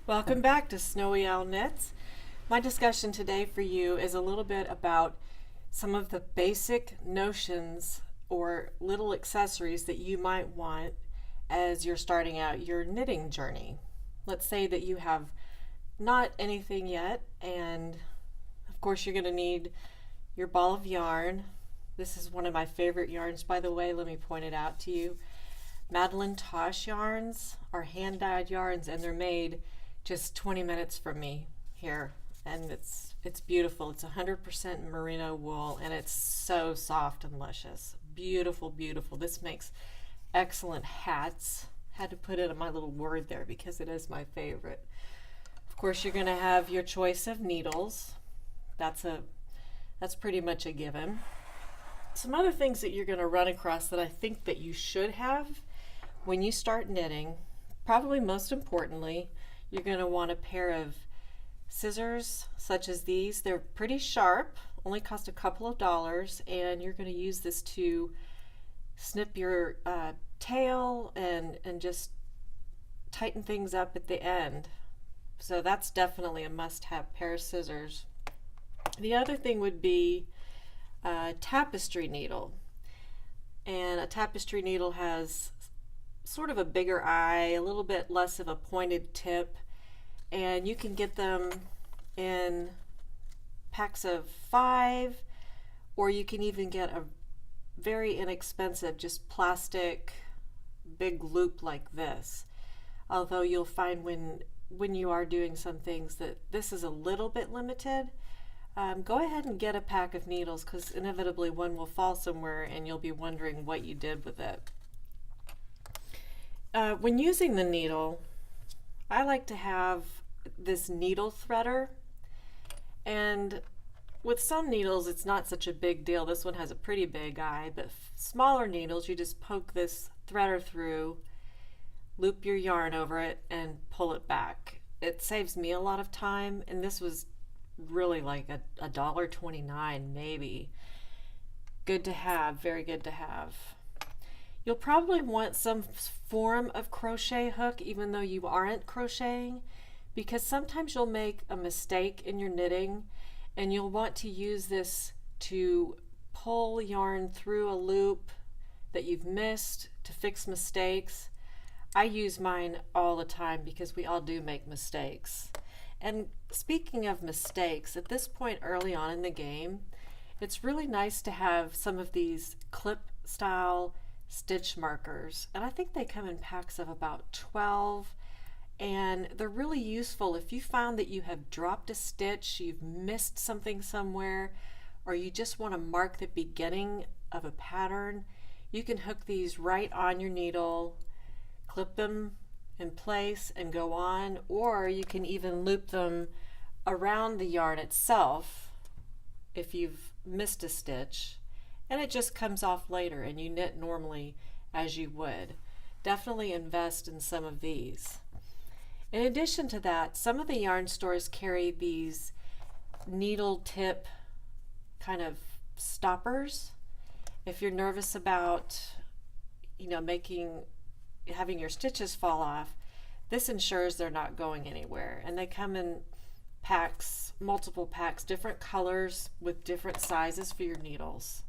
Welcome back to Snowy Owl Knits. My discussion today for you is a little bit about some of the basic notions or little accessories that you might want as you're starting out your knitting journey. Let's say that you have not anything yet, and of course you're going to need your ball of yarn. This is one of my favorite yarns, by the way. Let me point it out to you. Madeline Tosh yarns are hand-dyed yarns, and they're made just 20 minutes from me here, and it's beautiful. It's 100% merino wool, and it's so soft and luscious. Beautiful, beautiful. This makes excellent hats. Had to put it in my little word there because it is my favorite. Of course, you're going to have your choice of needles. That's pretty much a given. Some other things that you're going to run across that I think that you should have when you start knitting, probably most importantly, you're going to want a pair of scissors such as these. They're pretty sharp, only cost a couple of dollars, and you're going to use this to snip your tail and just tighten things up at the end. So that's definitely a must-have pair of scissors. The other thing would be a tapestry needle, and a tapestry needle has sort of a bigger eye, a little bit less of a pointed tip, and you can get them in packs of 5, or you can even get a very inexpensive just plastic big loop like this. Although you'll find when you are doing some things that this is a little bit limited. Go ahead and get a pack of needles, because inevitably one will fall somewhere and you'll be wondering what you did with it. When using the needle, I like to have this needle threader, and with some needles it's not such a big deal. This one has a pretty big eye, but smaller needles, you just poke this threader through, loop your yarn over it, and pull it back. It saves me a lot of time, and this was really like a $1.29 maybe. Good to have, very good to have. You'll probably want some form of crochet hook even though you aren't crocheting, because sometimes you'll make a mistake in your knitting and you'll want to use this to pull yarn through a loop that you've missed to fix mistakes. I use mine all the time because we all do make mistakes. And speaking of mistakes, at this point early on in the game, it's really nice to have some of these clip style stitch markers, and I think they come in packs of about 12, and they're really useful if you found that you have dropped a stitch, you've missed something somewhere, or you just want to mark the beginning of a pattern. You can hook these right on your needle, clip them in place and go on, or you can even loop them around the yarn itself if you've missed a stitch, and it just comes off later and you knit normally as you would. Definitely invest in some of these. In addition to that, some of the yarn stores carry these needle tip kind of stoppers. If you're nervous about, having your stitches fall off, this ensures they're not going anywhere. And they come in packs, multiple packs, different colors with different sizes for your needles.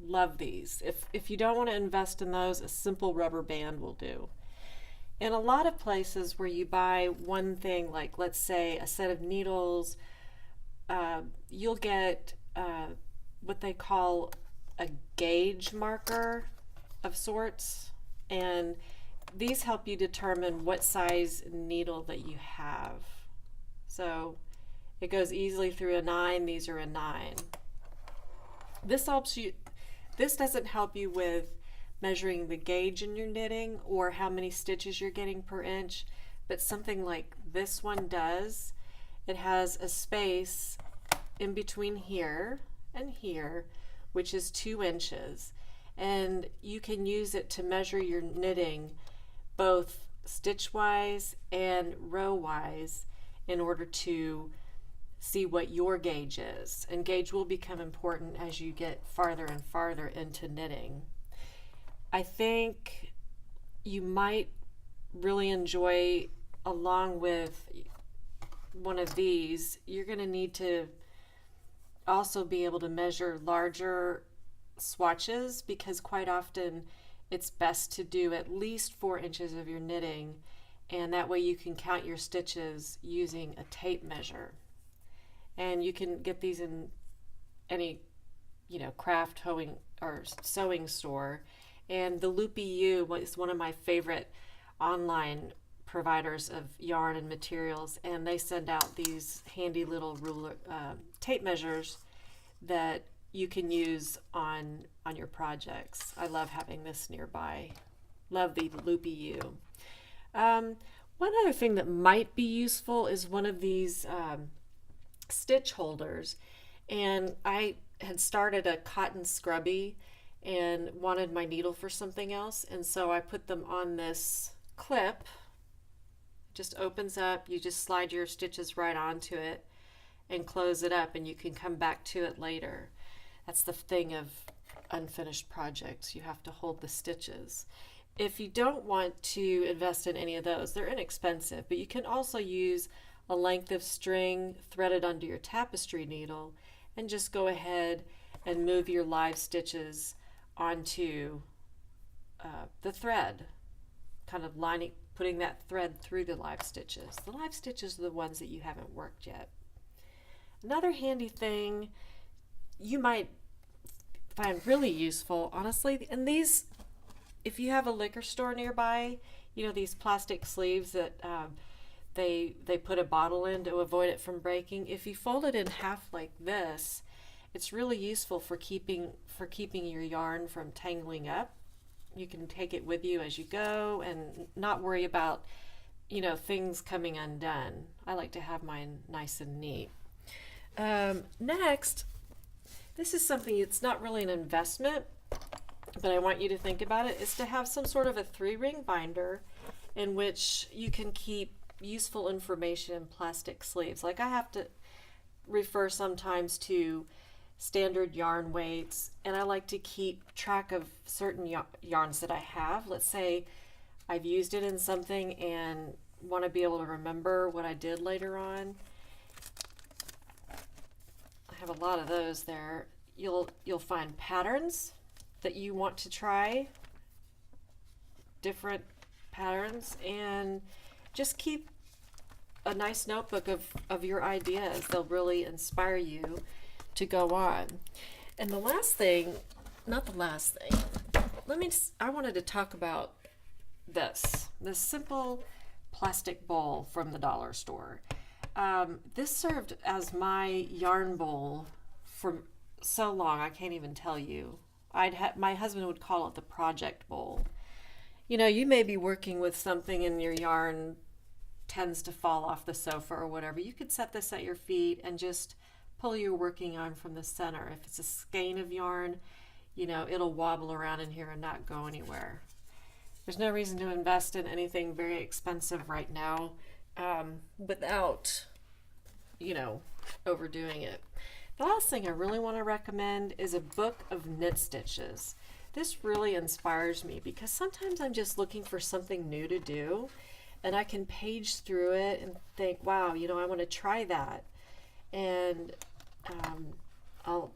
Love these. If you don't want to invest in those, a simple rubber band will do. In a lot of places where you buy one thing, like let's say a set of needles, you'll get what they call a gauge marker of sorts, and these help you determine what size needle that you have. So it goes easily through a 9. These are a 9. This helps you. This doesn't help you with measuring the gauge in your knitting or how many stitches you're getting per inch, but something like this one does. It has a space in between here and here, which is 2 inches, and you can use it to measure your knitting both stitch-wise and row-wise in order to see what your gauge is. And gauge will become important as you get farther and farther into knitting. I think you might really enjoy along with one of these, you're going to need to also be able to measure larger swatches, because quite often it's best to do at least 4 inches of your knitting, and that way you can count your stitches using a tape measure. And you can get these in any, craft hoeing or sewing store. And the Loopy U is one of my favorite online providers of yarn and materials, and they send out these handy little ruler tape measures that you can use on your projects. I love having this nearby. Love the Loopy U. One other thing that might be useful is one of these stitch holders, and I had started a cotton scrubby and wanted my needle for something else, and so I put them on this clip. It just opens up, you just slide your stitches right onto it and close it up, and you can come back to it later. That's the thing of unfinished projects, you have to hold the stitches. If you don't want to invest in any of those, they're inexpensive, but you can also use a length of string threaded onto your tapestry needle and just go ahead and move your live stitches onto the thread, kind of putting that thread through the live stitches. The live stitches are the ones that you haven't worked yet. Another handy thing you might find really useful, honestly, and these, if you have a liquor store nearby, these plastic sleeves that they put a bottle in to avoid it from breaking. If you fold it in half like this, it's really useful for keeping your yarn from tangling up. You can take it with you as you go and not worry about things coming undone. I like to have mine nice and neat. Next, this is something, it's not really an investment, but I want you to think about it, is to have some sort of a 3-ring binder in which you can keep useful information in plastic sleeves. Like I have to refer sometimes to standard yarn weights, and I like to keep track of certain yarns that I have. Let's say I've used it in something and want to be able to remember what I did later on. I have a lot of those there. You'll find patterns that you want to try, different patterns, and just keep a nice notebook of your ideas. They'll really inspire you to go on. And the last thing, not the last thing, I wanted to talk about this simple plastic bowl from the dollar store. This served as my yarn bowl for so long, I can't even tell you. My husband would call it the project bowl. You may be working with something and your yarn tends to fall off the sofa or whatever. You could set this at your feet and just pull your working yarn from the center. If it's a skein of yarn, it'll wobble around in here and not go anywhere. There's no reason to invest in anything very expensive right now without, overdoing it. The last thing I really want to recommend is a book of knit stitches. This really inspires me because sometimes I'm just looking for something new to do, and I can page through it and think, wow, I want to try that. And I'll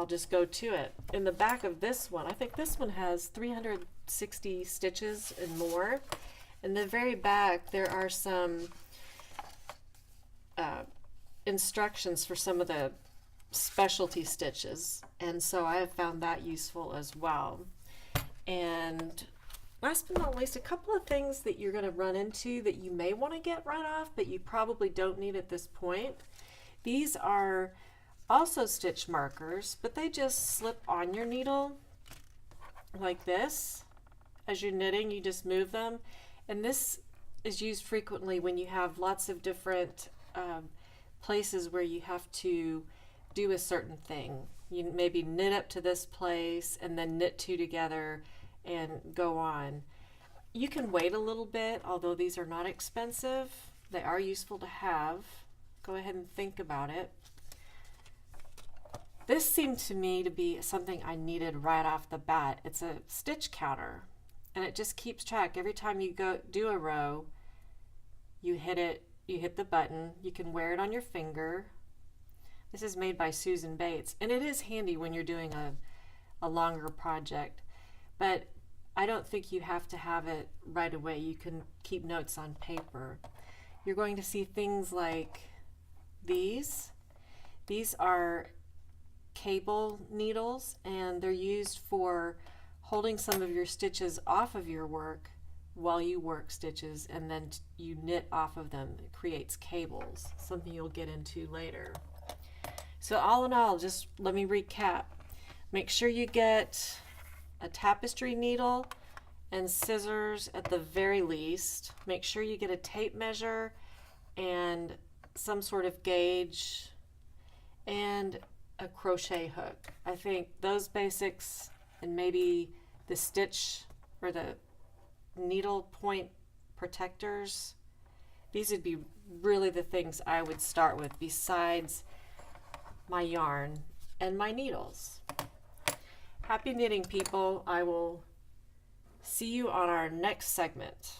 just go to it. In the back of this one, I think this one has 360 stitches and more. In the very back, there are some instructions for some of the specialty stitches, and so I have found that useful as well. And last but not least, a couple of things that you're going to run into that you may want to get right off, but you probably don't need at this point. These are also stitch markers, but they just slip on your needle like this. As you're knitting, you just move them, and this is used frequently when you have lots of different places where you have to do a certain thing. You maybe knit up to this place and then knit 2 together and go on. You can wait a little bit, although these are not expensive. They are useful to have. Go ahead and think about it. This seemed to me to be something I needed right off the bat. It's a stitch counter, and it just keeps track. Every time you go do a row, You hit it, you hit the button, you can wear it on your finger. This is made by Susan Bates, and it is handy when you're doing a longer project, but I don't think you have to have it right away. You can keep notes on paper. You're going to see things like these. These are cable needles, and they're used for holding some of your stitches off of your work while you work stitches, and then you knit off of them. It creates cables, something you'll get into later. So all in all, just let me recap. Make sure you get a tapestry needle and scissors at the very least. Make sure you get a tape measure and some sort of gauge and a crochet hook. I think those basics, and maybe the stitch or the needle point protectors, these would be really the things I would start with, besides my yarn and my needles. Happy knitting, people. I will see you on our next segment.